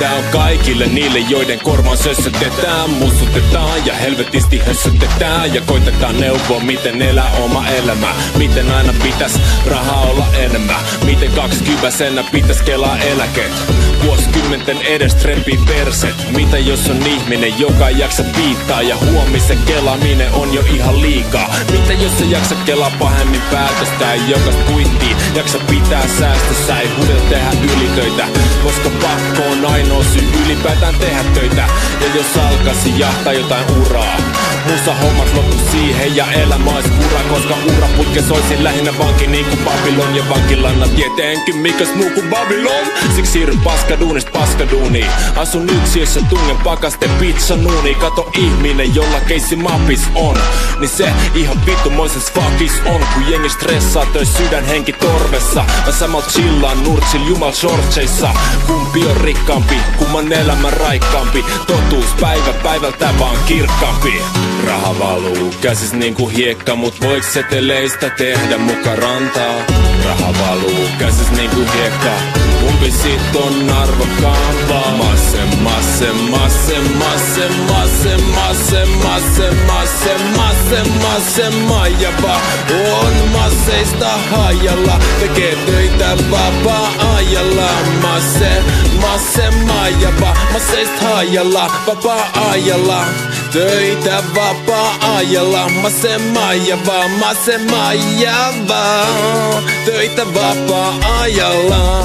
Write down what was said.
Tää on kaikille niille, joiden korvaan sössötetään, mussutetaan ja helvetisti hössötetään. Ja koitetaan neuvoa, miten elää oma elämä. Miten aina pitäis rahaa olla enemmän. Miten 20-vuotiaana pitäis kelaa eläket. Vuosikymmenten edes trempii perset. Mitä jos on ihminen, joka ei jaksa piittaa ja huomisen kelaaminen on jo ihan liikaa. Mitä jos ei jaksa kelaa pahemmin päätöstä, ei jokaista kuittiin jaksa pitää säästössä, ei hudel tehdä ylitöitä, koska pakko on ainoa syy ylipäätään tehdä töitä. Ja jos alkaisi jahtaa jotain uraa, musa hommas loppu siihen ja elämä ois kura, koska uraputkes oisin lähinnä vanki niinku Babylon. Ja vankilana tietenkin mikäs muu kuin Babylon. Siksi siirryn paskaduunista paskaduuniin. Asun yksiössä tungen pakaste pizzanuuni. Kato ihminen jolla keissi mapis on, niin se ihan vittumoises fuckis on. Kun jengi stressaa töis sydän henki torvessa, mä samalla chillaan nurtsil jumal shortseissa. Kumpi on rikkaampi, kumman elämä raikkaampi. Totuus päivä päivältä vaan kirkkaampi. Raha valuu käsis niinku hiekka, mut voiks seteleistä tehdä muka rantaa? Raha valuu käsis niinku hiekka, kumpi sit on arvokkaampaa? Masse, masse, masse, masse, masse, masse, masse, masse, masse, masse, maijava on masseista hajalla, tekee töitä vapaa-ajalla. Masse, masse, maijava, masseista hajalla, vapaa-ajalla. Töitä vapaa-ajalla, masse maijava, masse maijava. Töitä vapaa-ajalla.